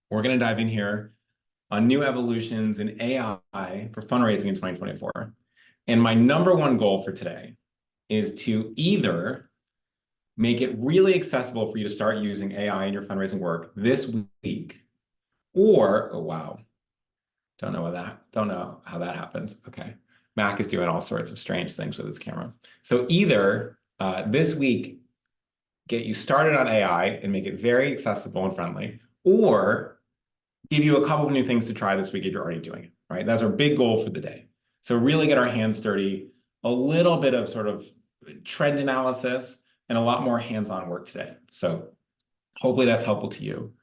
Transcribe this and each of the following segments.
We're going to dive in here on new evolutions in AI for fundraising in 2024. And my number one goal for today is to either make it really accessible for you to start using AI in your fundraising work this week, or, oh, wow, don't know how that happened. Okay. Mac is doing all sorts of strange things with its camera. So either this week, get you started on AI and make it very accessible and friendly, or give you a couple of new things to try this week if you're already doing it, right? That's our big goal for the day. So really get our hands dirty, a little bit of sort of trend analysis, and a lot more hands-on work today. So hopefully that's helpful to you.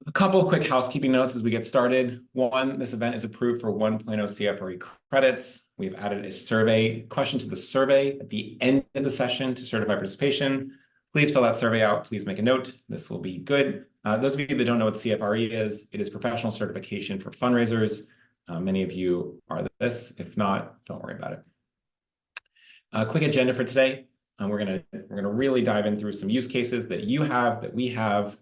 A couple of quick housekeeping notes as we get started. One, this event is approved for 1.0 CFRE credits. We've added a survey question to the survey at the end of the session to certify participation. Please fill that survey out. Please make a note. This will be good. Those of you that don't know what CFRE is, it is professional certification for fundraisers. Many of you are this. If not, don't worry about it. Quick agenda for today. We're gonna really dive in through some use cases that you have, that we have.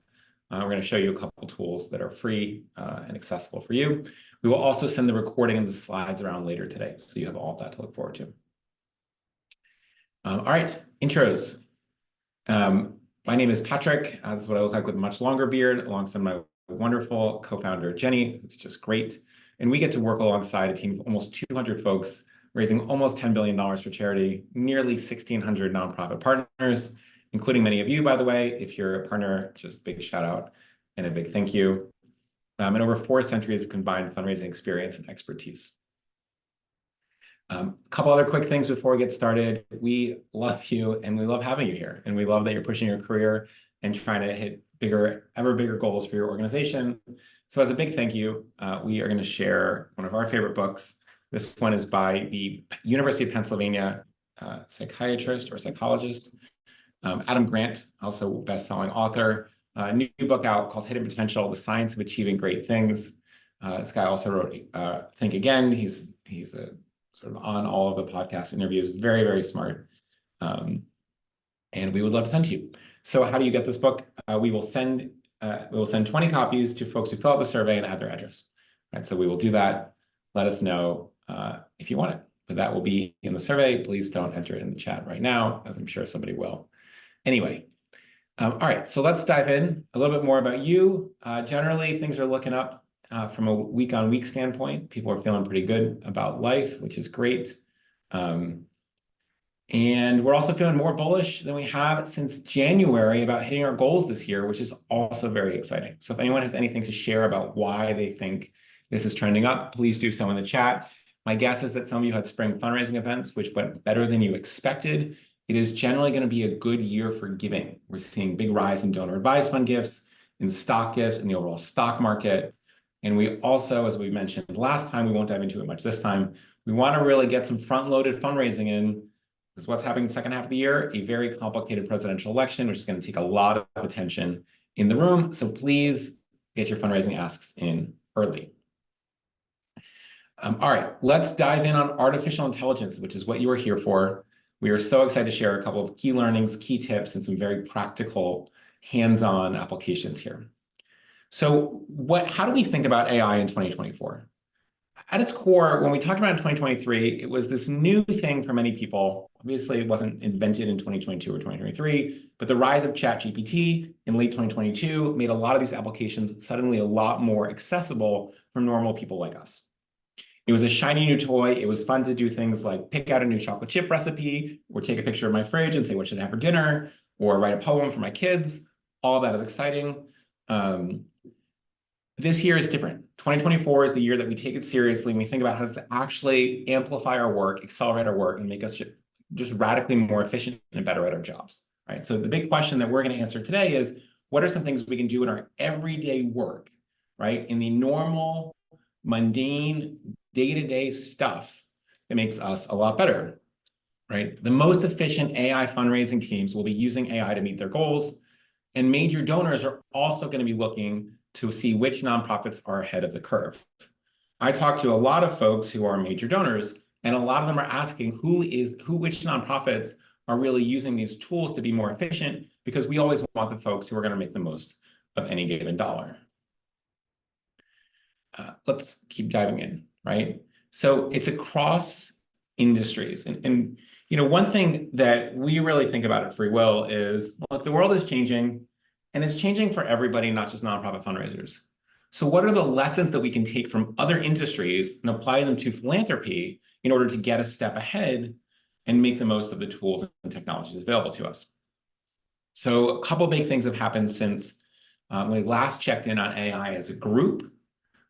We're going to show you a couple tools that are free and accessible for you. We will also send the recording and the slides around later today, so you have all of that to look forward to. All right, intros. My name is Patrick. This is what I look like with a much longer beard, alongside my wonderful co-founder, Jenny. It's just great. And we get to work alongside a team of almost 200 folks, raising almost $10 billion for charity, nearly 1,600 nonprofit partners, including many of you, by the way. If you're a partner, just big shout out and a big thank you. And over 4 centuries of combined fundraising experience and expertise. A couple other quick things before we get started. We love you and we love having you here. And we love that you're pushing your career and trying to hit ever bigger goals for your organization. So as a big thank you, we are going to share one of our favorite books. This one is by the University of Pennsylvania psychiatrist or psychologist, Adam Grant, also best-selling author. New book out called Hidden Potential: The Science of Achieving Great Things. This guy also wrote Think Again. He's a sort of on all of the podcast interviews, very, very smart. And we would love to send to you. So how do you get this book? We will send 20 copies to folks who fill out the survey and add their address. Right, so we will do that. Let us know if you want it. But that will be in the survey. Please don't enter it in the chat right now, as I'm sure somebody will. Anyway, all right, so let's dive in a little bit more about you. Generally, things are looking up from a week-on-week standpoint. People are feeling pretty good about life, which is great. And we're also feeling more bullish than we have since January about hitting our goals this year, which is also very exciting. So if anyone has anything to share about why they think this is trending up, please do so in the chat. My guess is that some of you had spring fundraising events, which went better than you expected. It is generally going to be a good year for giving. We're seeing big rise in donor advised fund gifts, in stock gifts, in the overall stock market. And we also, as we mentioned last time, we won't dive into it much this time, we want to really get some front-loaded fundraising in, because what's happening in the second half of the year, a very complicated presidential election, which is going to take a lot of attention in the room. So please get your fundraising asks in early. All right, let's dive in on artificial intelligence, which is what you are here for. We are so excited to share a couple of key learnings, key tips, and some very practical hands-on applications here. So how do we think about AI in 2024? At its core, when we talked about it in 2023, it was this new thing for many people. Obviously, it wasn't invented in 2022 or 2023, but the rise of ChatGPT in late 2022 made a lot of these applications suddenly a lot more accessible for normal people like us. It was a shiny new toy. It was fun to do things like pick out a new chocolate chip recipe, or take a picture of my fridge and say, what should I have for dinner, or write a poem for my kids. All that is exciting. This year is different. 2024 is the year that we take it seriously and we think about how to actually amplify our work, accelerate our work, and make us just radically more efficient and better at our jobs, right? So the big question that we're going to answer today is, what are some things we can do in our everyday work, right? In the normal, mundane, day-to-day stuff that makes us a lot better, right? The most efficient AI fundraising teams will be using AI to meet their goals, and major donors are also going to be looking to see which nonprofits are ahead of the curve. I talk to a lot of folks who are major donors, and a lot of them are asking which nonprofits are really using these tools to be more efficient, because we always want the folks who are going to make the most of any given dollar. let's keep diving in, right? So it's across industries. And one thing that we really think about at FreeWill is, look, the world is changing, and it's changing for everybody, not just nonprofit fundraisers. So what are the lessons that we can take from other industries and apply them to philanthropy in order to get a step ahead and make the most of the tools and technologies available to us? So a couple of big things have happened since when we last checked in on AI as a group,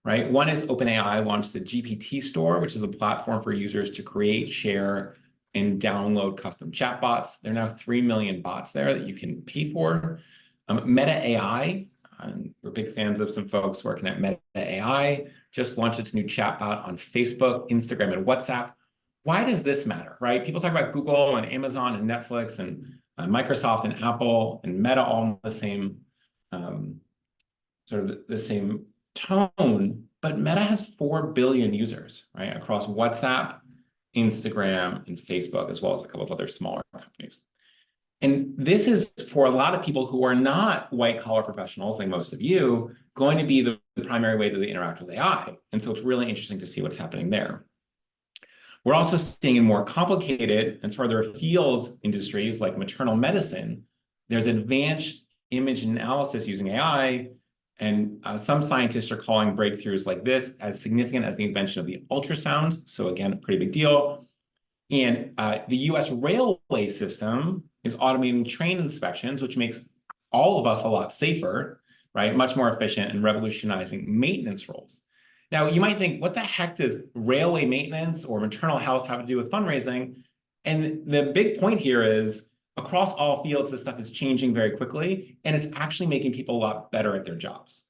right? One is OpenAI launched the GPT Store, which is a platform for users to create, share, and download custom chatbots. There are now 3 million bots there that you can pay for. Meta AI, we're big fans of some folks working at Meta AI, just launched its new chatbot on Facebook, Instagram, and WhatsApp. Why does this matter, right? People talk about Google and Amazon and Netflix and Microsoft and Apple and Meta all in the same sort of the same tone, but Meta has 4 billion users, right, across WhatsApp, Instagram, and Facebook, as well as a couple of other smaller companies. And this is, for a lot of people who are not white-collar professionals, like most of you, going to be the primary way that they interact with AI. And so it's really interesting to see what's happening there. We're also seeing in more complicated and further afield industries like maternal medicine, there's advanced image analysis using AI, and some scientists are calling breakthroughs like this as significant as the invention of the ultrasound. So again, a pretty big deal. And the US railway system is automating train inspections, which makes all of us a lot safer, right? Much more efficient and revolutionizing maintenance roles. Now, you might think, what the heck does railway maintenance or maternal health have to do with fundraising? And the big point here is, across all fields, this stuff is changing very quickly, and it's actually making people a lot better at their jobs.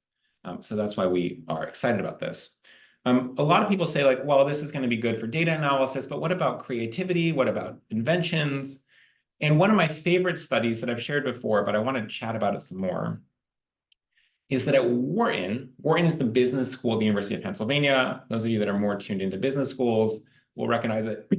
So that's why we are excited about this. A lot of people say, like, well, this is going to be good for data analysis, but what about creativity? What about inventions? And one of my favorite studies that I've shared before, but I want to chat about it some more, is that at Wharton is the business school at the University of Pennsylvania. Those of you that are more tuned into business schools will recognize it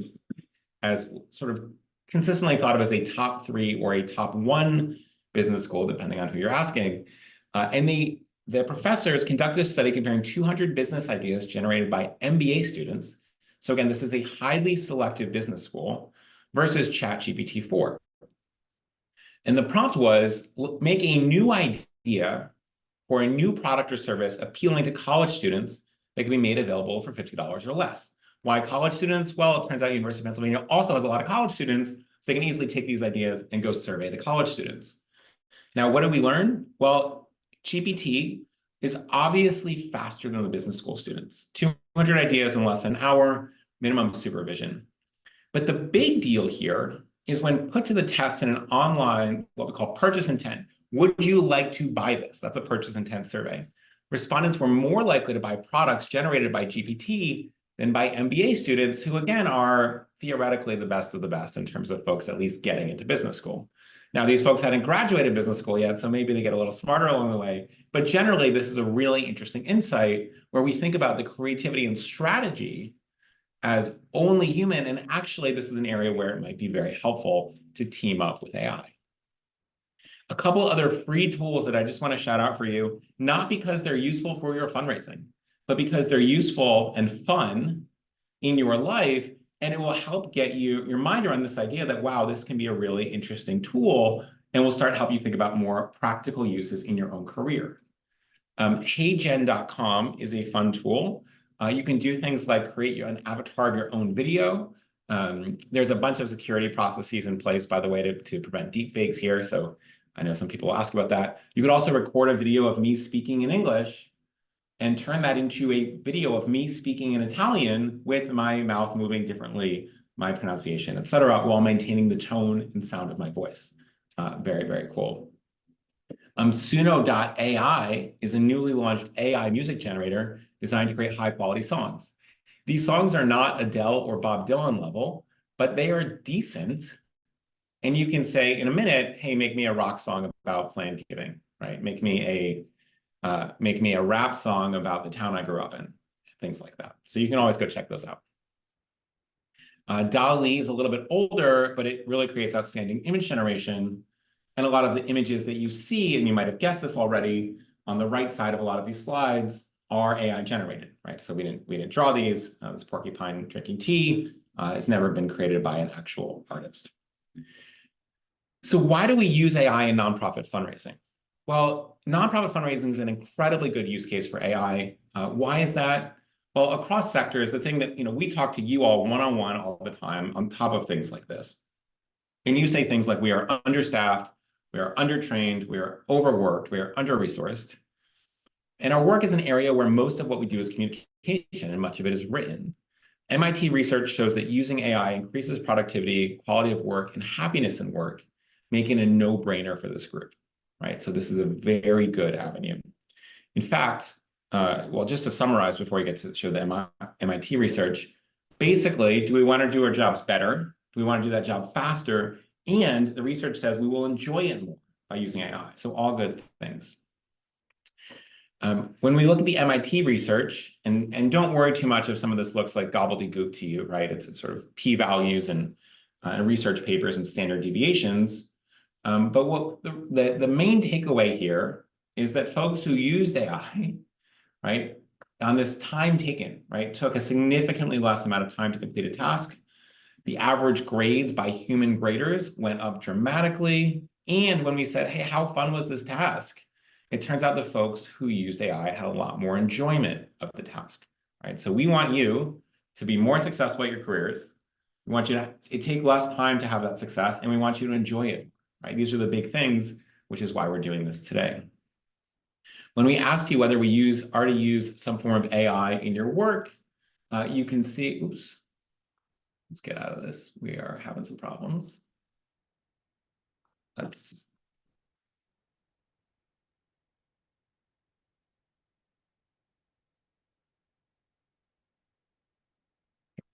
as sort of consistently thought of as a top 3 or a top 1 business school, depending on who you're asking. And the professors conducted a study comparing 200 business ideas generated by MBA students. So again, this is a highly selective business school versus ChatGPT-4. And the prompt was, make a new idea or a new product or service appealing to college students that can be made available for $50 or less. Why college students? Well, it turns out University of Pennsylvania also has a lot of college students, so they can easily take these ideas and go survey the college students. Now, what did we learn? Well, GPT is obviously faster than the business school students. 200 ideas in less than an hour, minimum supervision. But the big deal here is when put to the test in an online, what we call purchase intent. Would you like to buy this? That's a purchase intent survey. Respondents were more likely to buy products generated by GPT than by MBA students, who again are theoretically the best of the best in terms of folks at least getting into business school. Now, these folks hadn't graduated business school yet, so maybe they get a little smarter along the way. But generally, this is a really interesting insight where we think about the creativity and strategy as only human, and actually this is an area where it might be very helpful to team up with AI. A couple other free tools that I just want to shout out for you, not because they're useful for your fundraising, but because they're useful and fun in your life, and it will help get your mind around this idea that, wow, this can be a really interesting tool, and will start to help you think about more practical uses in your own career. HeyGen.com is a fun tool. You can do things like create an avatar of your own video. There's a bunch of security processes in place, by the way, to prevent deepfakes here. So I know some people will ask about that. You could also record a video of me speaking in English and turn that into a video of me speaking in Italian with my mouth moving differently, my pronunciation, et cetera, while maintaining the tone and sound of my voice. Very, very cool. Suno.ai is a newly launched AI music generator designed to create high-quality songs. These songs are not Adele or Bob Dylan level, but they are decent. And you can say in a minute, hey, make me a rock song about planned giving, right? Make me a rap song about the town I grew up in, things like that. So you can always go check those out. DALL-E is a little bit older, but it really creates outstanding image generation. And a lot of the images that you see, and you might have guessed this already, on the right side of a lot of these slides are AI generated, right? So we didn't draw these. This porcupine drinking tea has never been created by an actual artist. So why do we use AI in nonprofit fundraising? Well, nonprofit fundraising is an incredibly good use case for AI. Why is that? Well, across sectors, the thing that we talk to you all one-on-one all the time on top of things like this. And you say things like we are understaffed, we are undertrained, we are overworked, we are under-resourced. And our work is an area where most of what we do is communication, and much of it is written. MIT research shows that using AI increases productivity, quality of work, and happiness in work, making it a no-brainer for this group, right? So this is a very good avenue. In fact, well, just to summarize before we get to show the MIT research, basically, do we want to do our jobs better? Do we want to do that job faster? And the research says we will enjoy it more by using AI. So all good things. When we look at the MIT research, and don't worry too much if some of this looks like gobbledygook to you, right? It's sort of p-values and research papers and standard deviations. But what the main takeaway here is that folks who used AI, right, on this time taken, right, took a significantly less amount of time to complete a task. The average grades by human graders went up dramatically. And when we said, hey, how fun was this task? It turns out the folks who used AI had a lot more enjoyment of the task, right? So we want you to be more successful at your careers. We want you to take less time to have that success, and we want you to enjoy it, right? These are the big things, which is why we're doing this today. When we asked you whether we already use some form of AI in your work, you can see, oops, let's get out of this. We are having some problems. Let's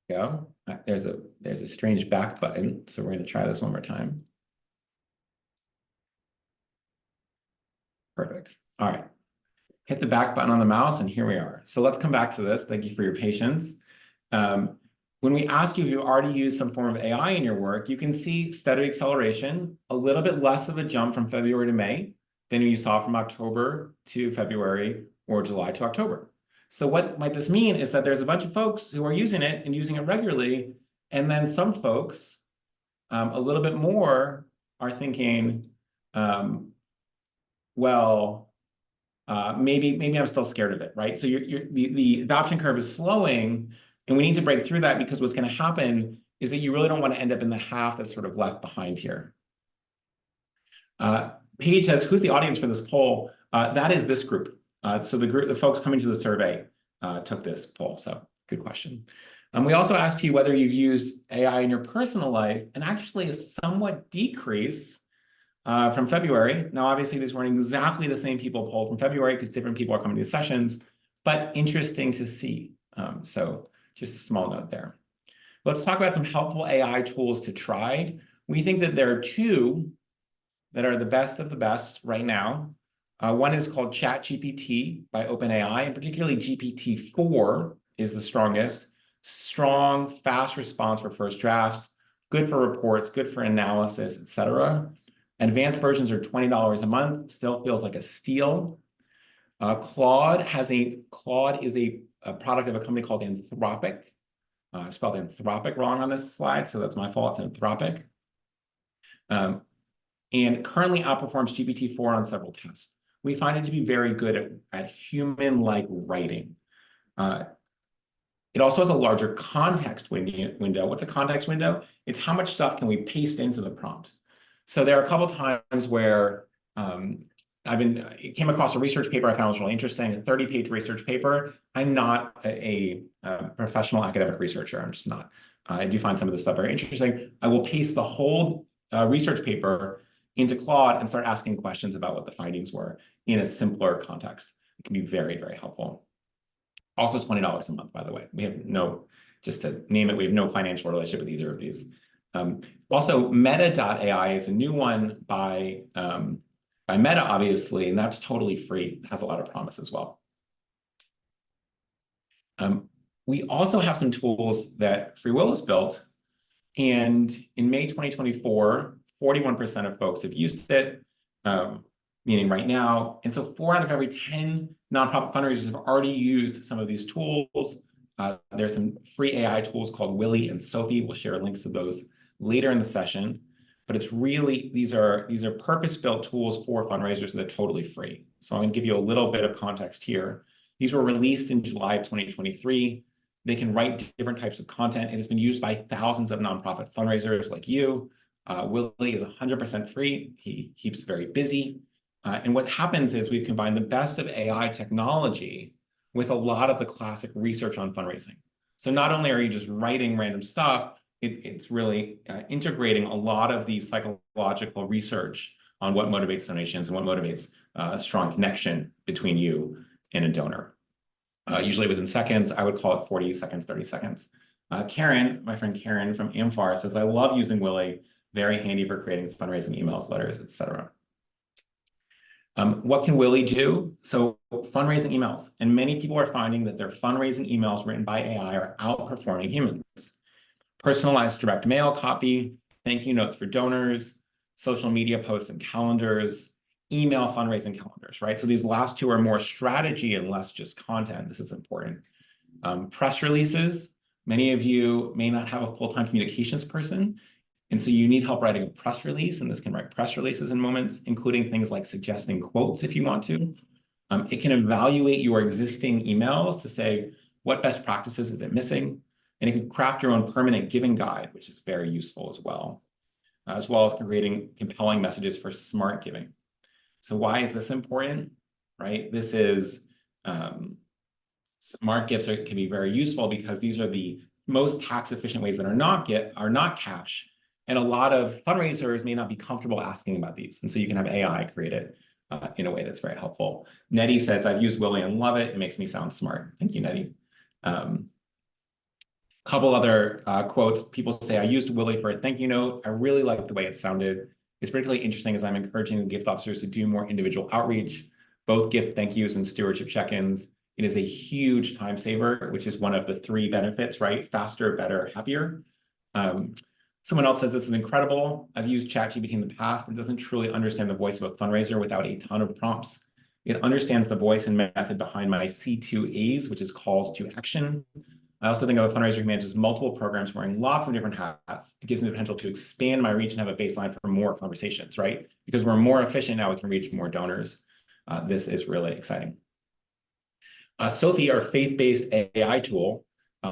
go. There's a strange back button, so we're going to try this one more time. Perfect. All right. Hit the back button on the mouse, and here we are. So let's come back to this. Thank you for your patience. When we ask you if you already used some form of AI in your work, you can see steady acceleration, a little bit less of a jump from February to May than you saw from October to February or July to October. So what might this mean is that there's a bunch of folks who are using it and using it regularly, and then some folks, a little bit more, are thinking, well, maybe I'm still scared of it, right? So the adoption curve is slowing, and we need to break through that, because what's going to happen is that you really don't want to end up in the half that's sort of left behind here. Paige says, who's the audience for this poll? That is this group. So the folks coming to the survey took this poll. So good question. We also asked you whether you've used AI in your personal life, and actually a somewhat decrease from February. Now, obviously, these weren't exactly the same people polled from February, because different people are coming to the sessions, but interesting to see. So just a small note there. Let's talk about some helpful AI tools to try. We think that there are two that are the best of the best right now. One is called ChatGPT by OpenAI, and particularly GPT-4 is the strongest. Strong, fast response for first drafts, good for reports, good for analysis, etc. Advanced versions are $20 a month, still feels like a steal. Claude is a product of a company called Anthropic. I spelled Anthropic wrong on this slide, so that's my fault. It's Anthropic. And currently outperforms GPT-4 on several tests. We find it to be very good at human-like writing. It also has a larger context window. What's a context window? It's how much stuff can we paste into the prompt. So there are a couple times where I came across a research paper I found was really interesting, a 30-page research paper. I'm not a professional academic researcher. I'm just not. I do find some of this stuff very interesting. I will paste the whole research paper into Claude and start asking questions about what the findings were in a simpler context. It can be very, very helpful. Also $20 a month, by the way. We have just to name it, we have no financial relationship with either of these. Also, Meta.ai is a new one by Meta, obviously, and that's totally free. It has a lot of promise as well. We also have some tools that FreeWill has built, and in May 2024, 41% of folks have used it, meaning right now. And so 4 out of every 10 nonprofit fundraisers have already used some of these tools. There's some free AI tools called Willie and Sophie. We'll share links to those later in the session. But it's really, these are purpose-built tools for fundraisers that are totally free. So I'm going to give you a little bit of context here. These were released in July of 2023. They can write different types of content. It has been used by thousands of nonprofit fundraisers like you. Willie is 100% free. He keeps very busy. And what happens is we've combined the best of AI technology with a lot of the classic research on fundraising. So not only are you just writing random stuff, it's really integrating a lot of the psychological research on what motivates donations and what motivates a strong connection between you and a donor. Usually within seconds, I would call it 40 seconds, 30 seconds. Karen, my friend Karen from Amphar says, I love using Willie, very handy for creating fundraising emails, letters, etc. What can Willie do? So fundraising emails, and many people are finding that their fundraising emails written by AI are outperforming humans. Personalized direct mail copy, thank you notes for donors, social media posts and calendars, email fundraising calendars, right? So these last two are more strategy and less just content. This is important. Press releases, many of you may not have a full-time communications person, and so you need help writing a press release, and this can write press releases in moments, including things like suggesting quotes if you want to. It can evaluate your existing emails to say, what best practices is it missing? And it can craft your own permanent giving guide, which is very useful as well as creating compelling messages for smart giving. So why is this important, right? This is, smart gifts can be very useful because these are the most tax efficient ways that are not cash. And a lot of fundraisers may not be comfortable asking about these. And so you can have AI create it in a way that's very helpful. Nettie says, I've used Willie and love it. It makes me sound smart. Thank you, Nettie. Couple other quotes. People say, I used Willie for a thank you note. I really like the way it sounded. It's particularly interesting as I'm encouraging the gift officers to do more individual outreach, both gift thank yous and stewardship check-ins. It is a huge time saver, which is one of the 3 benefits, right? Faster, better, happier. Someone else says, this is incredible. I've used ChatGPT in the past, but it doesn't truly understand the voice of a fundraiser without a ton of prompts. It understands the voice and method behind my C2As, which is calls to action. I also think of a fundraiser who manages multiple programs wearing lots of different hats. It gives me the potential to expand my reach and have a baseline for more conversations, right? Because we're more efficient now, we can reach more donors. This is really exciting. Sophie, our faith-based AI tool.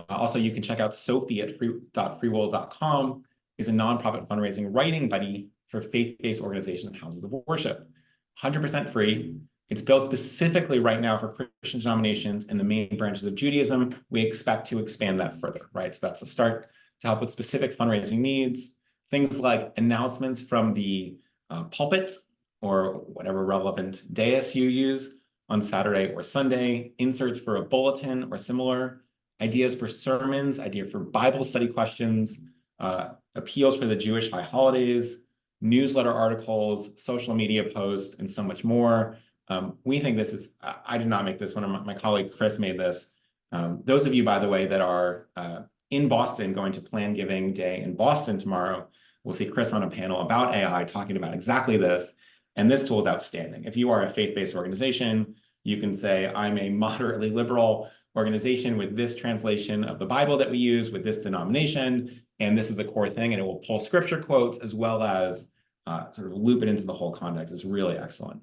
Also, you can check out Sophie at freewill.com. Is a nonprofit fundraising writing buddy for faith-based organizations and houses of worship. 100% free. It's built specifically right now for Christian denominations and the main branches of Judaism. We expect to expand that further, right? So that's the start to help with specific fundraising needs. Things like announcements from the pulpit or whatever relevant dais you use on Saturday or Sunday, inserts for a bulletin or similar, ideas for sermons, idea for Bible study questions, appeals for the Jewish high holidays, newsletter articles, social media posts, and so much more. We think this is, I did not make this one, my colleague Chris made this. Those of you, by the way, that are in Boston going to Plan Giving Day in Boston tomorrow, we'll see Chris on a panel about AI talking about exactly this. And this tool is outstanding. If you are a faith-based organization, you can say, I'm a moderately liberal organization with this translation of the Bible that we use with this denomination, and this is the core thing, and it will pull scripture quotes as well as sort of loop it into the whole context. It's really excellent.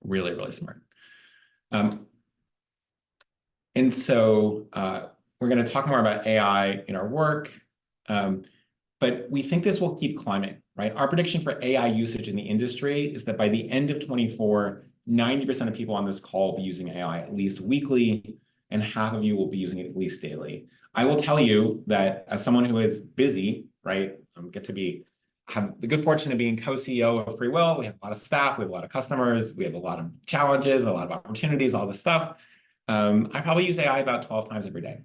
Really, really smart. And so we're going to talk more about AI in our work, but we think this will keep climbing, right? Our prediction for AI usage in the industry is that by the end of 24, 90% of people on this call will be using AI at least weekly, and half of you will be using it at least daily. I will tell you that as someone who is busy, right, have the good fortune of being co-CEO of FreeWill. We have a lot of staff, we have a lot of customers, we have a lot of challenges, a lot of opportunities, all this stuff. I probably use AI about 12 times every day.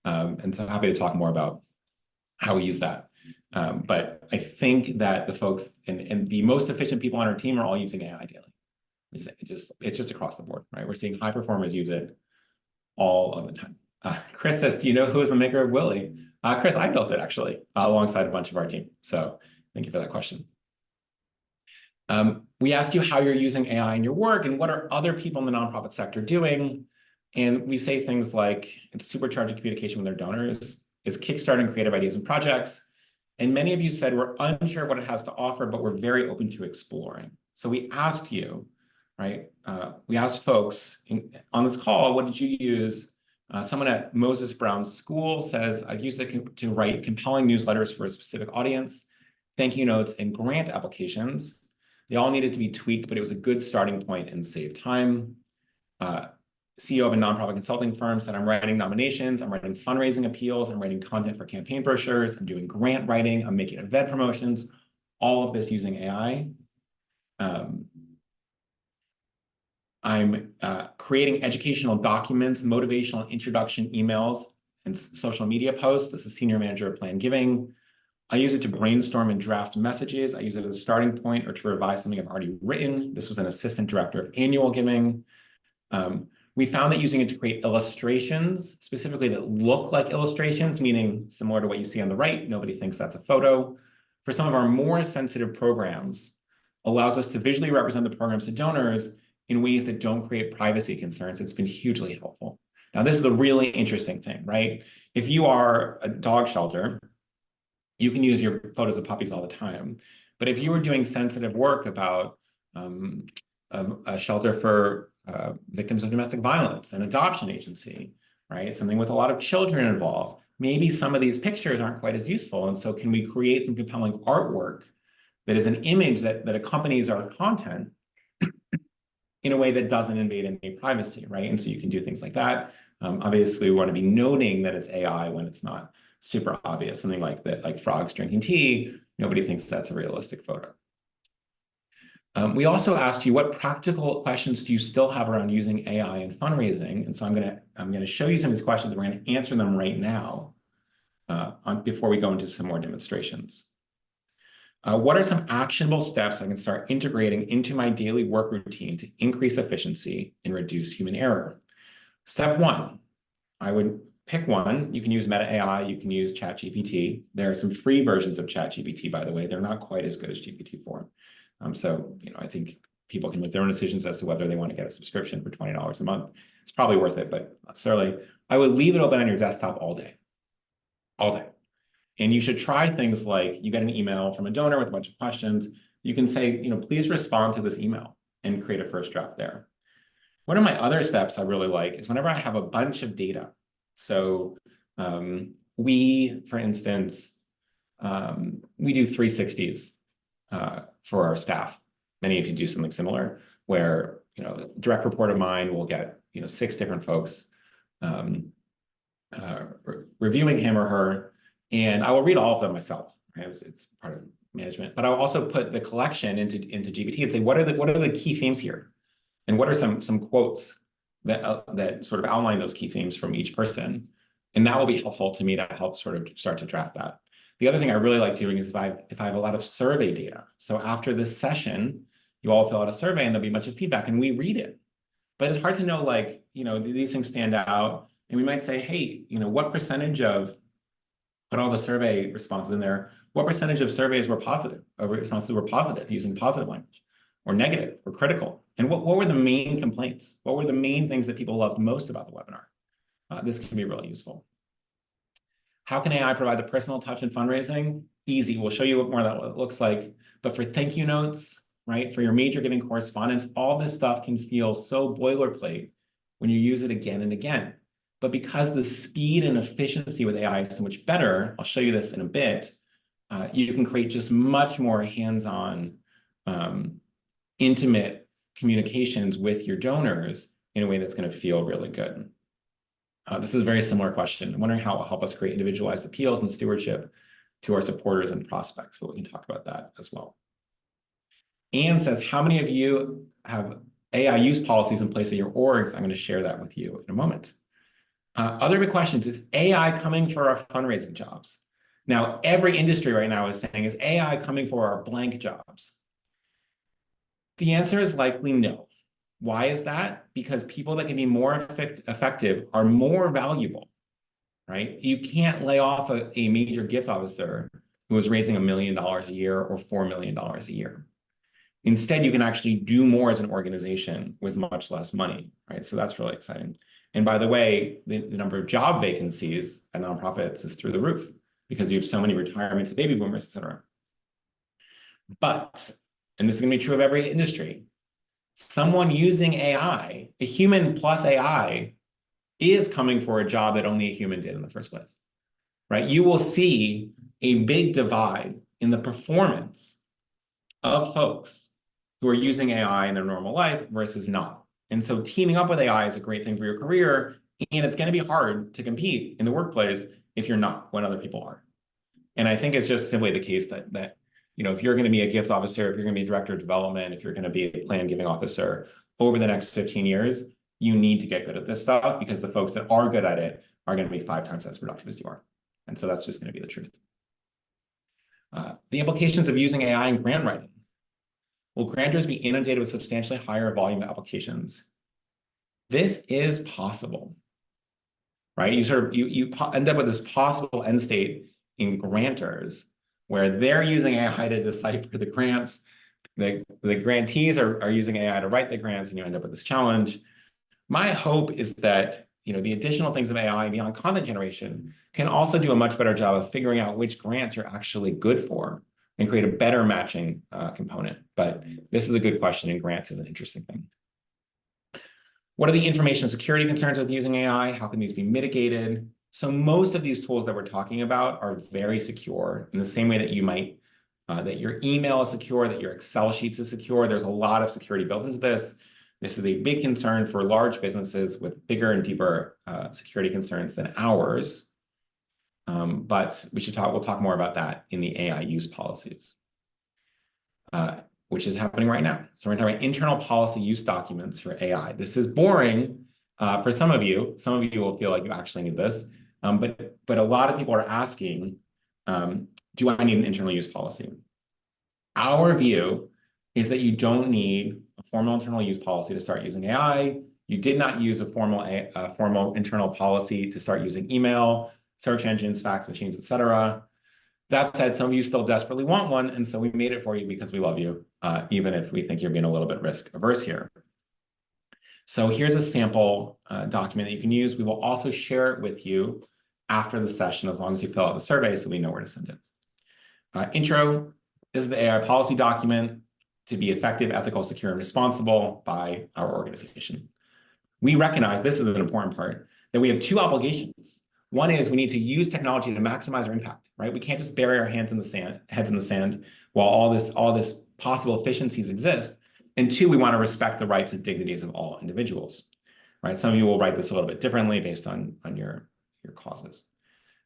And so I'm happy to talk more about how we use that. But I think that the folks and the most efficient people on our team are all using AI daily. It's just across the board, right? We're seeing high performers use it all of the time. Chris says, do you know who is the maker of Willie? Chris, I built it actually, alongside a bunch of our team. So thank you for that question. We asked you how you're using AI in your work and what are other people in the nonprofit sector doing. And we say things like it's supercharging communication with their donors, it's kickstarting creative ideas and projects. And many of you said we're unsure what it has to offer, but we're very open to exploring. So we asked you, right? We asked folks on this call, what did you use? Someone at Moses Brown School says, I've used it to write compelling newsletters for a specific audience, thank you notes, and grant applications. They all needed to be tweaked, but it was a good starting point and saved time. CEO of a nonprofit consulting firm said, I'm writing nominations, I'm writing fundraising appeals, I'm writing content for campaign brochures, I'm doing grant writing, I'm making event promotions, all of this using AI. I'm creating educational documents, motivational introduction emails, and social media posts. This is senior manager of planned giving. I use it to brainstorm and draft messages. I use it as a starting point or to revise something I've already written. This was an assistant director of annual giving. We found that using it to create illustrations, specifically that look like illustrations, meaning similar to what you see on the right, nobody thinks that's a photo, for some of our more sensitive programs, allows us to visually represent the programs to donors in ways that don't create privacy concerns. It's been hugely helpful. Now, this is the really interesting thing, right? If you are a dog shelter, you can use your photos of puppies all the time. But if you were doing sensitive work about a shelter for victims of domestic violence, an adoption agency, right? Something with a lot of children involved, maybe some of these pictures aren't quite as useful. And so can we create some compelling artwork that is an image that accompanies our content in a way that doesn't invade any privacy, right? And so you can do things like that. Obviously, we want to be noting that it's AI when it's not super obvious. Something like that, like frogs drinking tea, nobody thinks that's a realistic photo. We also asked you, what practical questions do you still have around using AI in fundraising? And so I'm gonna show you some of these questions. We're gonna answer them right now before we go into some more demonstrations. What are some actionable steps I can start integrating into my daily work routine to increase efficiency and reduce human error? Step one, I would pick one. You can use Meta AI, you can use ChatGPT. There are some free versions of ChatGPT, by the way. They're not quite as good as GPT-4. So, I think people can make their own decisions as to whether they want to get a subscription for $20 a month. It's probably worth it, but not necessarily. I would leave it open on your desktop all day. And you should try things like you get an email from a donor with a bunch of questions. You can say, please respond to this email and create a first draft there. One of my other steps I really like is whenever I have a bunch of data. So we, for instance, we do 360s for our staff. Many of you do something similar where, a direct report of mine will get, 6 different folks reviewing him or her, and I will read all of them myself. Right? It's part of management, but I'll also put the collection into GPT and say, what are the key themes here? And what are some quotes that sort of outline those key themes from each person? And that will be helpful to me to help sort of start to draft that. The other thing I really like doing is if I have a lot of survey data. So after this session, you all fill out a survey and there'll be a bunch of feedback and we read it. But it's hard to know, like, these things stand out. And we might say, hey, what percentage of, put all the survey responses in there, what percentage of surveys were positive, responses were positive, using positive language, or negative, or critical? And what were the main complaints? What were the main things that people loved most about the webinar? This can be really useful. How can AI provide the personal touch in fundraising? Easy. We'll show you what more that looks like. But for thank you notes, right, for your major giving correspondence, all this stuff can feel so boilerplate when you use it again and again. But because the speed and efficiency with AI is so much better, I'll show you this in a bit, you can create just much more hands-on, intimate communications with your donors in a way that's going to feel really good. This is a very similar question. I'm wondering how it will help us create individualized appeals and stewardship to our supporters and prospects, but we can talk about that as well. Anne says, how many of you have AI use policies in place at your orgs? I'm going to share that with you in a moment. Other big questions, is AI coming for our fundraising jobs? Now, every industry right now is saying, is AI coming for our blank jobs? The answer is likely no. Why is that? Because people that can be more effective are more valuable, right? You can't lay off a major gift officer who is raising $1 million a year or $4 million a year. Instead, you can actually do more as an organization with much less money, right? So that's really exciting. And by the way, the number of job vacancies at nonprofits is through the roof because you have so many retirements of baby boomers, et cetera. But, and this is going to be true of every industry, someone using AI, a human plus AI, is coming for a job that only a human did in the first place, right? You will see a big divide in the performance of folks who are using AI in their normal life versus not. And so teaming up with AI is a great thing for your career, and it's going to be hard to compete in the workplace if you're not when other people are. And I think it's just simply the case that if you're going to be a gift officer, if you're going to be a director of development, if you're going to be a plan giving officer over the next 15 years, you need to get good at this stuff because the folks that are good at it are going to be 5 times as productive as you are. And so that's just going to be the truth. The implications of using AI in grant writing. Will grantors be inundated with substantially higher volume of applications? This is possible, right? You end up with this possible end state in grantors where they're using AI to decipher the grants. The grantees are using AI to write the grants, and you end up with this challenge. My hope is that the additional things of AI beyond content generation can also do a much better job of figuring out which grants you're actually good for and create a better matching component. But this is a good question, and grants is an interesting thing. What are the information security concerns with using AI? How can these be mitigated? So most of these tools that we're talking about are very secure in the same way that you might, that your email is secure, that your Excel sheets is secure. There's a lot of security built into this. This is a big concern for large businesses with bigger and deeper security concerns than ours. But we'll talk more about that in the AI use policies, which is happening right now. So we're going to talk about internal policy use documents for AI. This is boring for some of you. Some of you will feel like you actually need this. But a lot of people are asking, do I need an internal use policy? Our view is that you don't need a formal internal use policy to start using AI. You did not use a formal internal policy to start using email, search engines, fax machines, et cetera. That said, some of you still desperately want one, and so we made it for you because we love you, even if we think you're being a little bit risk averse here. So here's a sample document that you can use. We will also share it with you after the session, as long as you fill out the survey so we know where to send it. Intro, this is the AI policy document to be effective, ethical, secure, and responsible by our organization. We recognize, this is an important part, that we have 2 obligations. One is we need to use technology to maximize our impact, right? We can't just bury our heads in the sand while all this possible efficiencies exist. And 2, we want to respect the rights and dignities of all individuals, right? Some of you will write this a little bit differently based on your causes.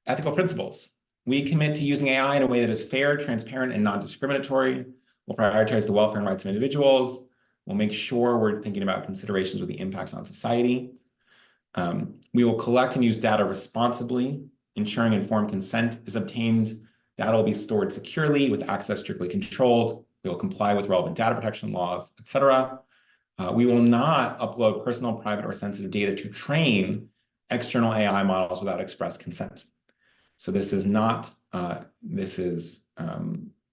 Ethical principles. We commit to using AI in a way that is fair, transparent, and non-discriminatory. We'll prioritize the welfare and rights of individuals. We'll make sure we're thinking about considerations with the impacts on society. We will collect and use data responsibly, ensuring informed consent is obtained. Data will be stored securely with access strictly controlled. We will comply with relevant data protection laws, et cetera. We will not upload personal, private, or sensitive data to train external AI models without express consent. So this is not,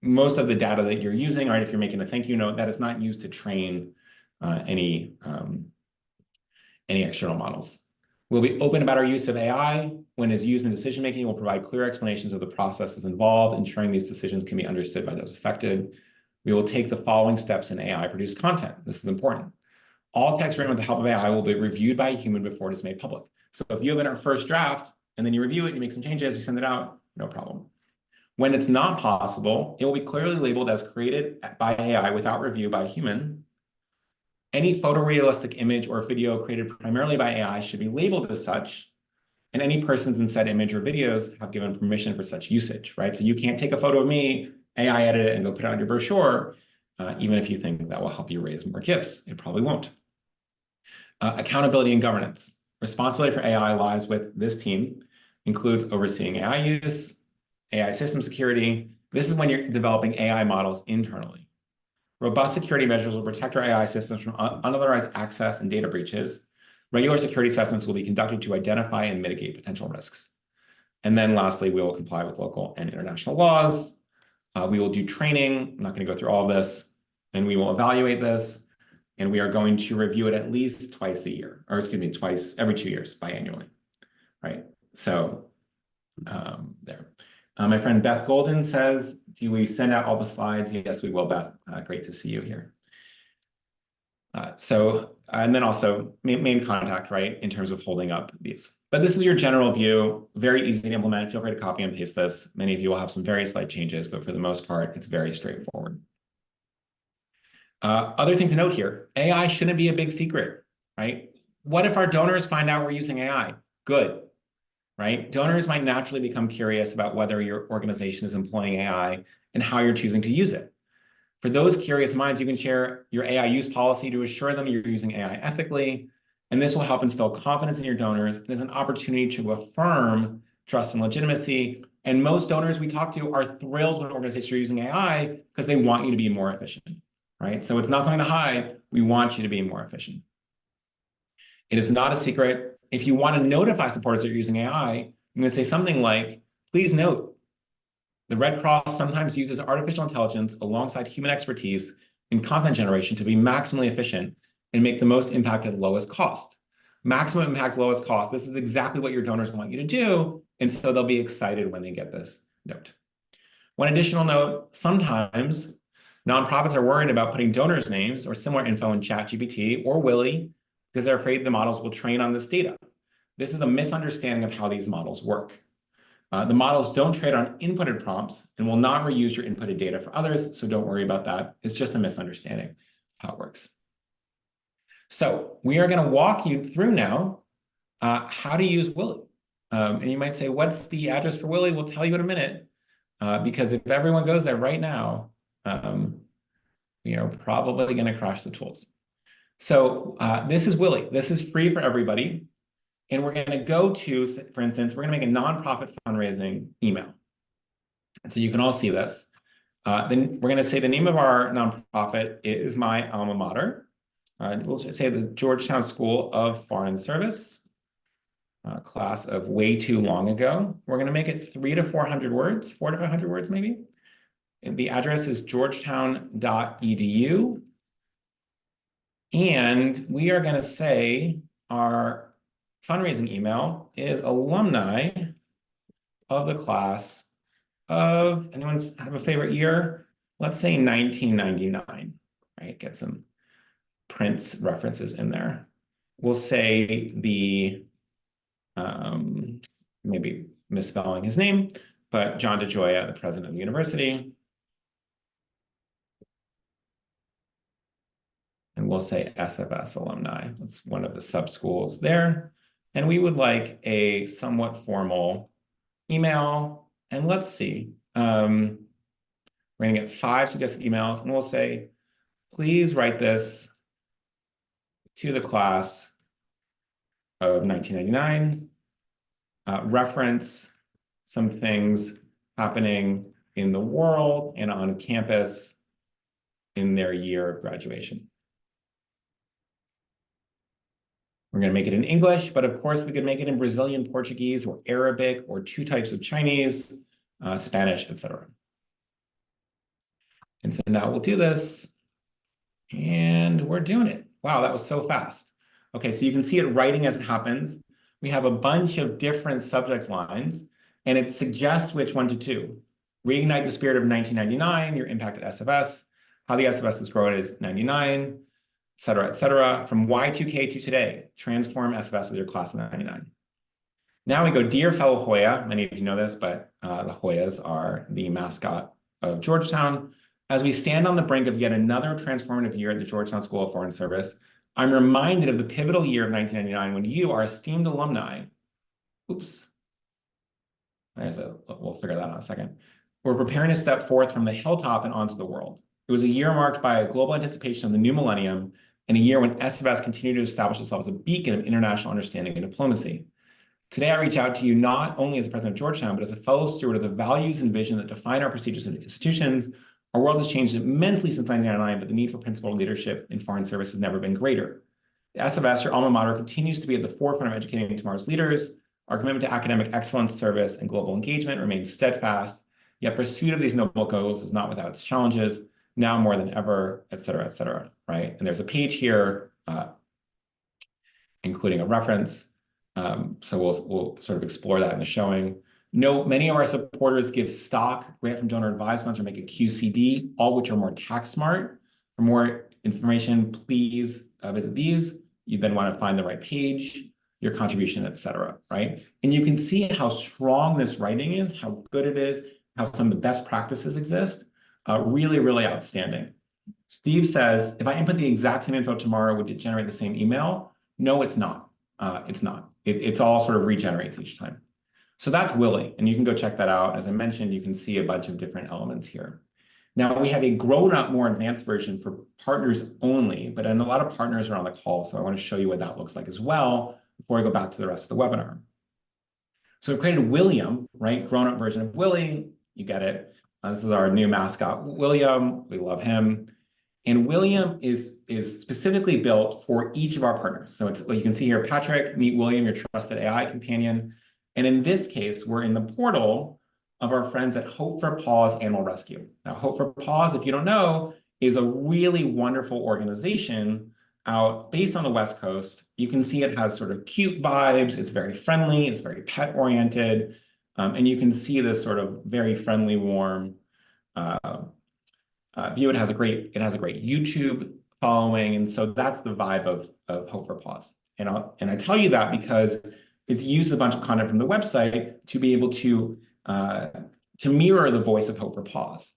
most of the data that you're using, right? If you're making a thank you note, that is not used to train any external models. We'll be open about our use of AI. When it's used in decision-making, we'll provide clear explanations of the processes involved, ensuring these decisions can be understood by those affected. We will take the following steps in AI-produced content. This is important. All text written with the help of AI will be reviewed by a human before it is made public. So if you have it in our first draft, and then you review it, you make some changes, you send it out, no problem. When it's not possible, it will be clearly labeled as created by AI without review by a human. Any photorealistic image or video created primarily by AI should be labeled as such, and any persons in said image or videos have given permission for such usage, right? So you can't take a photo of me, AI edit it, and go put it on your brochure, even if you think that will help you raise more gifts. It probably won't. Accountability and governance. Responsibility for AI lies with this team, includes overseeing AI use, AI system security. This is when you're developing AI models internally. Robust security measures will protect our AI systems from unauthorized access and data breaches. Regular security assessments will be conducted to identify and mitigate potential risks. And then lastly, we will comply with local and international laws. We will do training. I'm not going to go through all of this. and we will evaluate this, and we are going to review it at least twice a year, or excuse me, twice every 2 years, biannually, right? So there. My friend Beth Golden says, do we send out all the slides? Yes, we will, Beth. Great to see you here. And then also main contact, right, in terms of holding up these. But this is your general view, very easy to implement. Feel free to copy and paste this. Many of you will have some very slight changes, but for the most part, it's very straightforward. Other thing to note here, AI shouldn't be a big secret, right? What if our donors find out we're using AI? Good, right? Donors might naturally become curious about whether your organization is employing AI and how you're choosing to use it. For those curious minds, you can share your AI use policy to assure them you're using AI ethically, and this will help instill confidence in your donors and is an opportunity to affirm trust and legitimacy. And most donors we talk to are thrilled when organizations are using AI because they want you to be more efficient, right? So it's not something to hide. We want you to be more efficient. It is not a secret. If you want to notify supporters that you're using AI, I'm going to say something like, please note, the Red Cross sometimes uses artificial intelligence alongside human expertise in content generation to be maximally efficient and make the most impact at the lowest cost. Maximum impact, lowest cost. This is exactly what your donors want you to do, and so they'll be excited when they get this note. One additional note, sometimes nonprofits are worried about putting donors' names or similar info in ChatGPT or Willie because they're afraid the models will train on this data. This is a misunderstanding of how these models work. The models don't trade on inputted prompts and will not reuse your inputted data for others, so don't worry about that. It's just a misunderstanding of how it works. So we are going to walk you through now how to use Willie. And you might say, what's the address for Willie? We'll tell you in a minute, because if everyone goes there right now, we are probably going to crash the tools. So this is Willie. This is free for everybody. And we're going to go to, for instance, we're going to make a nonprofit fundraising email. And so you can all see this. Then we're going to say the name of our nonprofit is my alma mater. We'll say the Georgetown School of Foreign Service, class of way too long ago. We're going to make it 300 to 400 words, 400 to 500 words maybe. And the address is georgetown.edu. And we are going to say our fundraising email is alumni of the class of, anyone have a favorite year? Let's say 1999, right? Get some Prince references in there. We'll say the, maybe misspelling his name, but John DeGioia, the president of the university. And we'll say SFS alumni. That's one of the sub-schools there. And we would like a somewhat formal email. And let's see, we're going to get 5 suggested emails. And we'll say, please write this to the class of 1999. Reference some things happening in the world and on campus in their year of graduation. We're going to make it in English, but of course we could make it in Brazilian Portuguese or Arabic or 2 types of Chinese, Spanish, etc. And so now we'll do this, and we're doing it. Wow, that was so fast. Okay, so you can see it writing as it happens. We have a bunch of different subject lines, and it suggests which one to do. Reignite the spirit of 1999, your impact at SFS, how the SFS is growing is 99, et cetera, from Y2K to today, transform SFS with your class of 99. Now we go, dear fellow Hoya, many of you know this, but the Hoyas are the mascot of Georgetown. As we stand on the brink of yet another transformative year at the Georgetown School of Foreign Service, I'm reminded of the pivotal year of 1999 when you, our esteemed alumni, oops, we'll figure that out in a second, we're preparing to step forth from the hilltop and onto the world. It was a year marked by a global anticipation of the new millennium and a year when SFS continued to establish itself as a beacon of international understanding and diplomacy. Today, I reach out to you not only as the president of Georgetown, but as a fellow steward of the values and vision that define our prestigious institutions. Our world has changed immensely since 1999, but the need for principled leadership in foreign service has never been greater. The SFS, your alma mater, continues to be at the forefront of educating tomorrow's leaders. Our commitment to academic excellence, service, and global engagement remains steadfast, yet pursuit of these noble goals is not without its challenges. now more than ever, et cetera, right? And there's a page here, including a reference. So we'll sort of explore that in the showing. Note, many of our supporters give stock, grant from donor advised funds, or make a QCD, all which are more tax smart. For more information, please visit these. You then want to find the right page, your contribution, et cetera, right? And you can see how strong this writing is, how good it is, how some of the best practices exist. Really, really outstanding. Steve says, if I input the exact same info tomorrow, would it generate the same email? No, it's not. It's not. It's all sort of regenerates each time. So that's Willie, and you can go check that out. As I mentioned, you can see a bunch of different elements here. Now, we have a grown-up, more advanced version for partners only, but a lot of partners are on the call, so I want to show you what that looks like as well before I go back to the rest of the webinar. So we created William, right? Grown-up version of Willie. You get it. This is our new mascot, William. We love him. And William is specifically built for each of our partners. So it's what you can see here, Patrick, meet William, your trusted AI companion. And in this case, we're in the portal of our friends at Hope for Paws Animal Rescue. Now, Hope for Paws, if you don't know, is a really wonderful organization out based on the West Coast. You can see it has sort of cute vibes. It's very friendly. It's very pet oriented. And you can see this sort of very friendly, warm view. It has a great YouTube following. And so that's the vibe of Hope for Paws. And I tell you that because it's used a bunch of content from the website to be able to mirror the voice of Hope for Paws.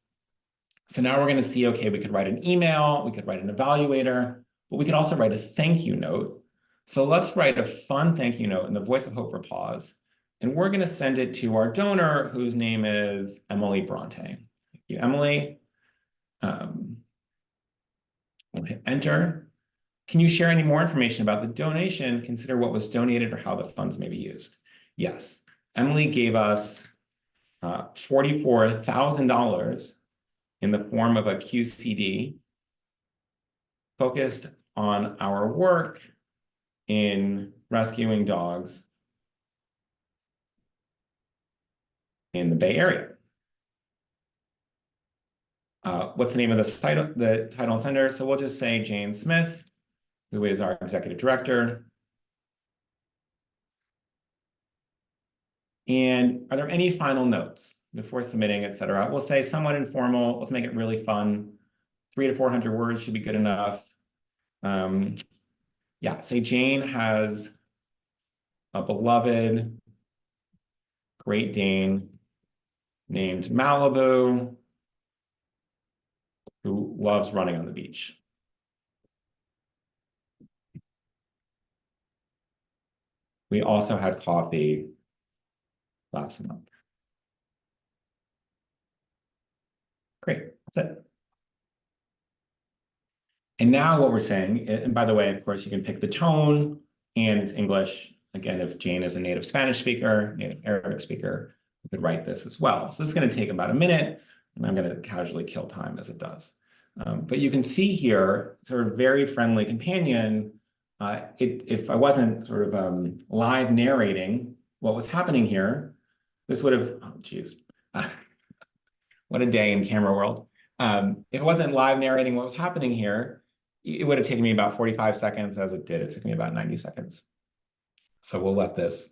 So now we're going to see, okay, we could write an email, we could write an evaluator, but we could also write a thank you note. So let's write a fun thank you note in the voice of Hope for Paws. And we're going to send it to our donor, whose name is Emily Bronte. Thank you, Emily. We'll hit enter. Can you share any more information about the donation? Consider what was donated or how the funds may be used. Yes, Emily gave us $44,000 in the form of a QCD focused on our work in rescuing dogs in the Bay Area. What's the name of the title and sender? So we'll just say Jane Smith, who is our executive director. And are there any final notes before submitting, et cetera? We'll say somewhat informal. Let's make it really fun. 300 to 400 words should be good enough. Yeah, say Jane has a beloved Great Dane named Malibu who loves running on the beach. We also had coffee last month. Great, that's it. And now what we're saying, and by the way, of course, you can pick the tone and it's English. Again, if Jane is a native Spanish speaker, native Arabic speaker, we could write this as well. So this is going to take about a minute, and I'm going to casually kill time as it does. But you can see here, sort of very friendly companion. If I wasn't sort of live narrating what was happening here, this would have, oh geez, what a day in camera world. If it wasn't live narrating what was happening here, it would have taken me about 45 seconds. As it did, it took me about 90 seconds. So we'll let this,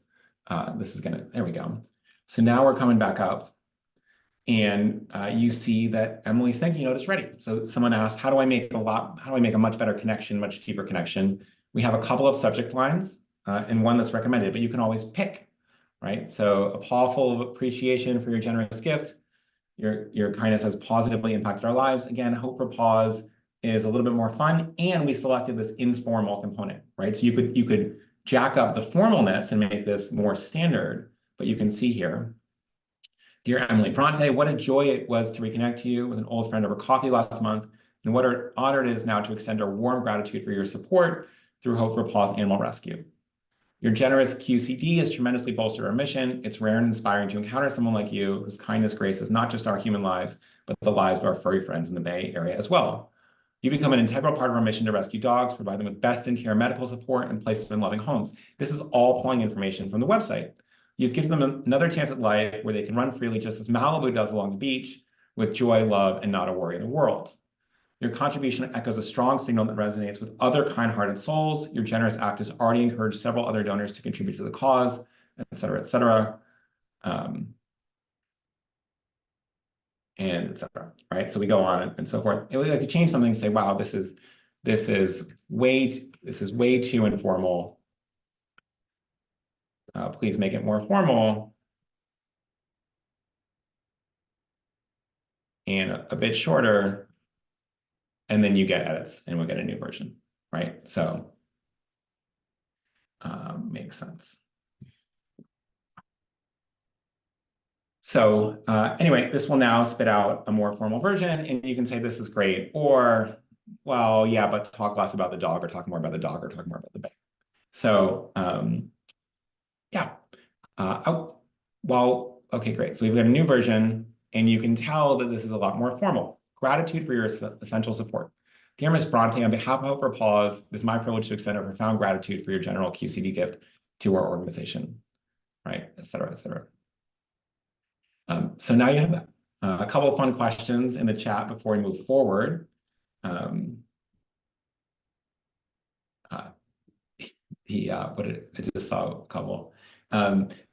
this is gonna, there we go. So now we're coming back up and you see that Emily's thank you note is ready. So someone asked, how do I make a much better connection, much deeper connection? We have a couple of subject lines and one that's recommended, but you can always pick, right? So a paw full of appreciation for your generous gift. Your kindness has positively impacted our lives. Again, Hope for Paws is a little bit more fun, and we selected this informal component, right? So you could jack up the formalness and make this more standard, but you can see here, dear Emily Bronte, what a joy it was to reconnect to you with an old friend over coffee last month, and what an honor it is now to extend our warm gratitude for your support through Hope for Paws Animal Rescue. Your generous QCD has tremendously bolstered our mission. It's rare and inspiring to encounter someone like you whose kindness graces not just our human lives, but the lives of our furry friends in the Bay Area as well. You become an integral part of our mission to rescue dogs, provide them with best-in-care medical support, and place them in loving homes. This is all pulling information from the website. You've given them another chance at life where they can run freely just as Malibu does along the beach with joy, love, and not a worry in the world. Your contribution echoes a strong signal that resonates with other kind-hearted souls. Your generous act has already encouraged several other donors to contribute to the cause, et cetera, et cetera. And et cetera, right? So we go on and so forth. And we could change something and say, wow, this is way too informal. Please make it more formal and a bit shorter. And then you get edits and we'll get a new version, right? So makes sense. So anyway, this will now spit out a more formal version, and you can say this is great, or, well, yeah, but talk less about the dog, or talk more about the dog, or talk more about the bear. So yeah, well, okay, great. So we've got a new version, and you can tell that this is a lot more formal. Gratitude for your essential support. Dear Ms. Bronte, on behalf of Hope for Paws, it is my privilege to extend a profound gratitude for your general QCD gift to our organization, right, et cetera, et cetera. So now you have that. A couple of fun questions in the chat before we move forward. I just saw a couple.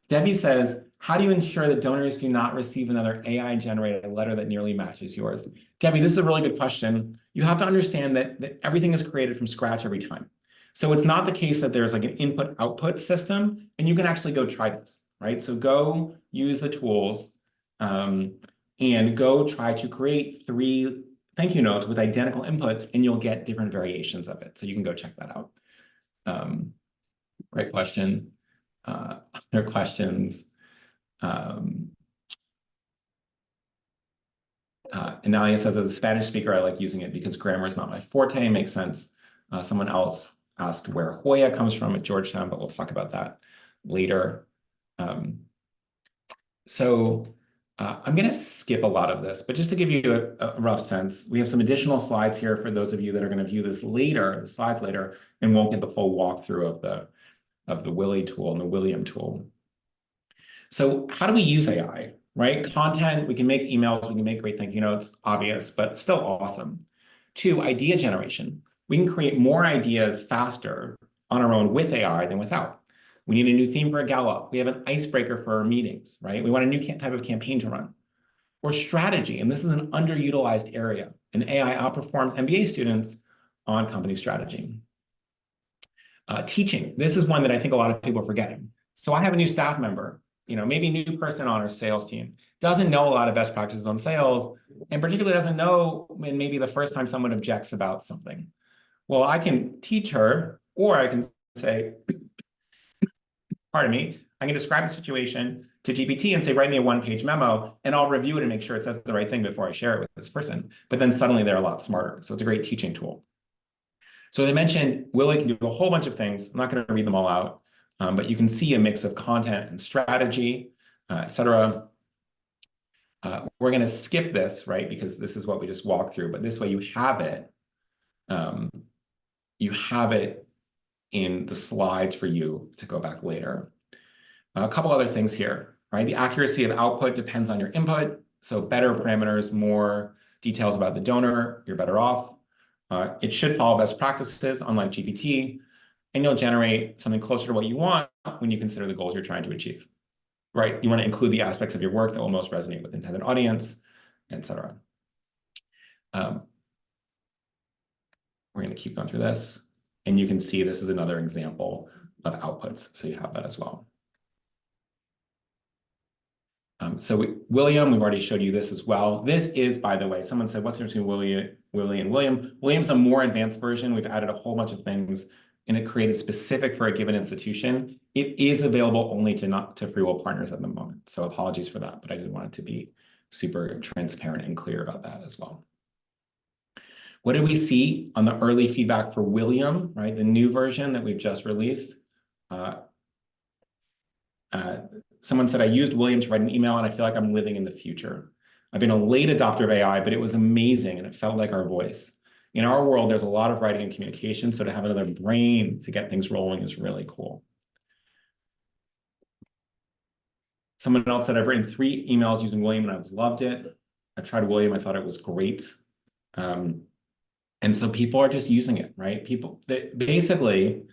Debbie says, how do you ensure that donors do not receive another AI-generated letter that nearly matches yours? Debbie, this is a really good question. You have to understand that everything is created from scratch every time. So it's not the case that there's like an input-output system, and you can actually go try this, right? So go use the tools and go try to create 3 thank you notes with identical inputs, and you'll get different variations of it. So you can go check that out. Great question. Other questions. Analia says, as a Spanish speaker, I like using it because grammar is not my forte. Makes sense. Someone else asked where Hoya comes from at Georgetown, but we'll talk about that later. I'm going to skip a lot of this, but just to give you a rough sense, we have some additional slides here for those of you that are going to view this later, the slides later, and won't get the full walkthrough of the Willie tool and the William tool. So how do we use AI, right? Content, we can make emails, we can make great thank you notes, obvious, but still awesome. 2, idea generation. We can create more ideas faster on our own with AI than without. We need a new theme for a gala. We have an icebreaker for our meetings, right? We want a new type of campaign to run. Or strategy, and this is an underutilized area. And AI outperforms MBA students on company strategy. Teaching, this is one that I think a lot of people are forgetting. So I have a new staff member, maybe a new person on our sales team, doesn't know a lot of best practices on sales, and particularly doesn't know when maybe the first time someone objects about something. Well, I can teach her, or I can say, pardon me, I can describe the situation to GPT and say, write me a 1-page memo, and I'll review it and make sure it says the right thing before I share it with this person. But then suddenly they're a lot smarter. So it's a great teaching tool. So as I mentioned, Willie can do a whole bunch of things. I'm not going to read them all out, but you can see a mix of content and strategy, et cetera. We're going to skip this, right, because this is what we just walked through. But this way you have it. You have it in the slides for you to go back later. A couple other things here, right? The accuracy of output depends on your input. So better parameters, more details about the donor, you're better off. It should follow best practices, unlike GPT, and you'll generate something closer to what you want when you consider the goals you're trying to achieve, right? You want to include the aspects of your work that will most resonate with the intended audience, et cetera. We're going to keep going through this, and you can see this is another example of outputs, so you have that as well. William, we've already showed you this as well. This is, by the way, someone said, what's the difference between Willie and William? William's a more advanced version. We've added a whole bunch of things, and it created specific for a given institution. It is available only to FreeWill partners at the moment. So apologies for that, but I did want it to be super transparent and clear about that as well. What did we see on the early feedback for William, right? The new version that we've just released. Someone said, I used William to write an email and I feel like I'm living in the future. I've been a late adopter of AI, but it was amazing and it felt like our voice. In our world, there's a lot of writing and communication, so to have another brain to get things rolling is really cool. Someone else said, I've written 3 emails using William and I've loved it. I tried William, I thought it was great. And so people are just using it, right? Basically,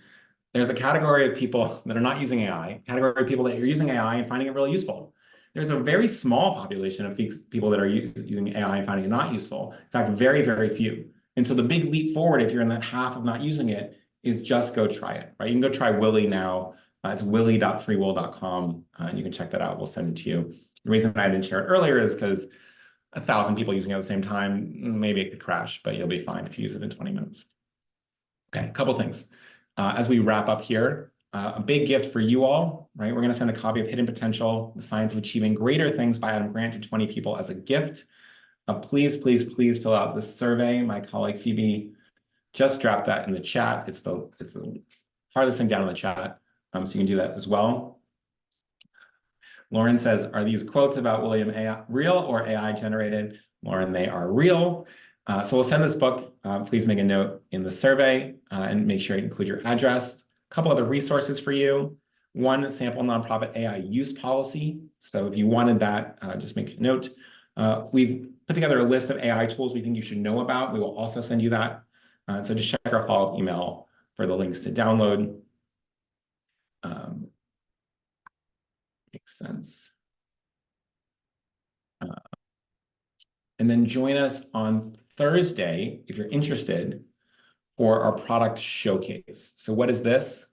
there's a category of people that are not using AI, category of people that are using AI and finding it really useful. There's a very small population of people that are using AI and finding it not useful. In fact, very, very few. And so the big leap forward, if you're in that half of not using it, is just go try it, right? You can go try Willie now. It's willie.freewill.com, and you can check that out. We'll send it to you. The reason I didn't share it earlier is because 1,000 people using it at the same time, maybe it could crash, but you'll be fine if you use it in 20 minutes. Okay, a couple things. As we wrap up here, a big gift for you all, right? We're going to send a copy of Hidden Potential, The Science of Achieving Greater Things by Adam Grant to 20 people as a gift. Please, please, please fill out this survey. My colleague Phoebe just dropped that in the chat. It's the farthest thing down in the chat, so you can do that as well. Lauren says, are these quotes about William AI real or AI generated? Lauren, they are real. So we'll send this book. Please make a note in the survey and make sure you include your address. A couple other resources for you. One, sample nonprofit AI use policy. So if you wanted that, just make a note. We've put together a list of AI tools we think you should know about. We will also send you that. So just check our follow-up email for the links to download. Makes sense. And then join us on Thursday, if you're interested, for our product showcase. So what is this?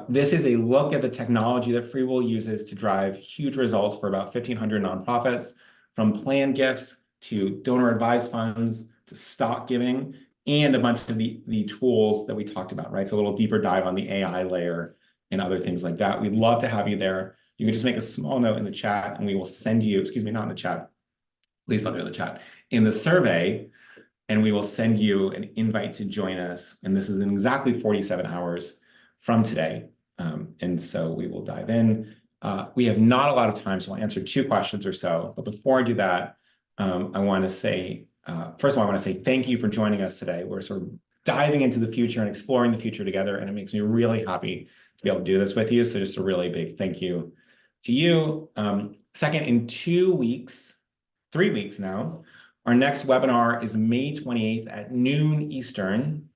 This is a look at the technology that FreeWill uses to drive huge results for about 1,500 nonprofits, from planned gifts to donor advised funds to stock giving, and a bunch of the tools that we talked about, right? So a little deeper dive on the AI layer and other things like that. We'd love to have you there. You can just make a small note in the chat and we will send you, excuse me, not in the chat, please don't do it in the chat, in the survey, and we will send you an invite to join us. And this is in exactly 47 hours from today. And so we will dive in. We have not a lot of time, so I'll answer 2 questions or so. But before I do that, I want to say, first of all, I want to say thank you for joining us today. We're sort of diving into the future and exploring the future together, and it makes me really happy to be able to do this with you. So just a really big thank you to you. Second, in 2 weeks, 3 weeks now, our next webinar is May 28th at noon Eastern,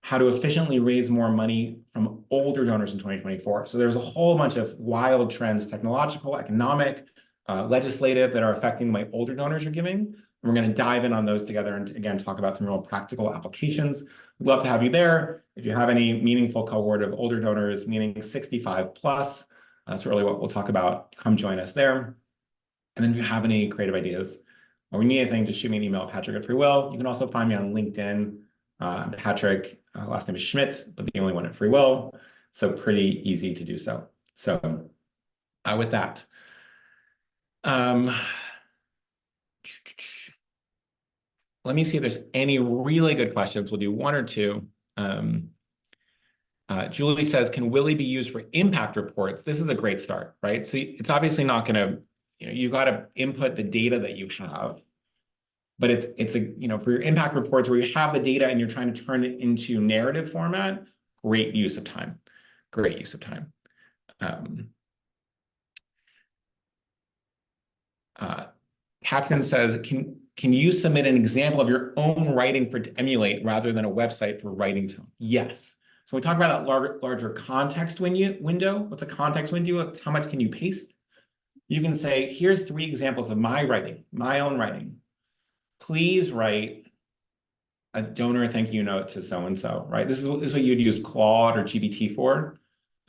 how to efficiently raise more money from older donors in 2024. So there's a whole bunch of wild trends, technological, economic, legislative, that are affecting the way older donors are giving. We're going to dive in on those together and, again, talk about some real practical applications. We'd love to have you there. If you have any meaningful cohort of older donors, meaning 65 plus, that's really what we'll talk about. Come join us there. And then if you have any creative ideas or need anything, just shoot me an email at Patrick@FreeWill. You can also find me on LinkedIn. I'm Patrick, last name is Schmitt, but the only one at FreeWill. So pretty easy to do so. So with that, let me see if there's any really good questions. We'll do 1 or 2. Julie says, can Willie be used for impact reports? This is a great start, right? So it's obviously not going to, you got to input the data that you have, but it's a, for your impact reports where you have the data and you're trying to turn it into narrative format, great use of time. Great use of time. Captain says, can you submit an example of your own writing to emulate rather than a website for writing tone? Yes. So we talk about that larger context window. What's a context window? It's how much can you paste? You can say, here's 3 examples of my writing, my own writing. Please write a donor thank you note to so-and-so, right? This is what you'd use Claude or GPT for,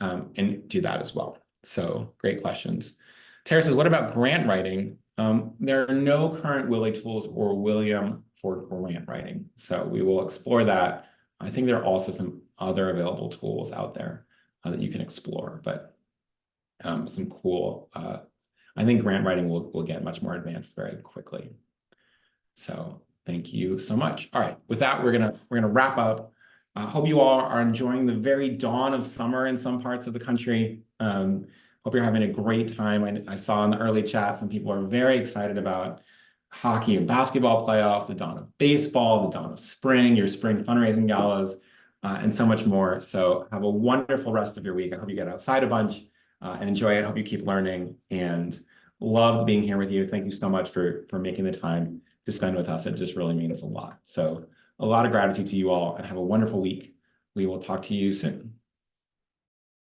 and do that as well. So great questions. Tara says, what about grant writing? There are no current Willie tools or William for grant writing. So we will explore that. I think there are also some other available tools out there that you can explore, but some cool, I think grant writing will get much more advanced very quickly. So thank you so much. All right, with that, we're gonna wrap up. I hope you all are enjoying the very dawn of summer in some parts of the country. Hope you're having a great time. I saw in the early chat some people are very excited about hockey and basketball playoffs, the dawn of baseball, the dawn of spring, your spring fundraising galas, and so much more. So have a wonderful rest of your week. I hope you get outside a bunch and enjoy it. Hope you keep learning, and loved being here with you. Thank you so much for making the time to spend with us. It just really means a lot. So A lot of gratitude to you all, and have a wonderful week. We will talk to you soon.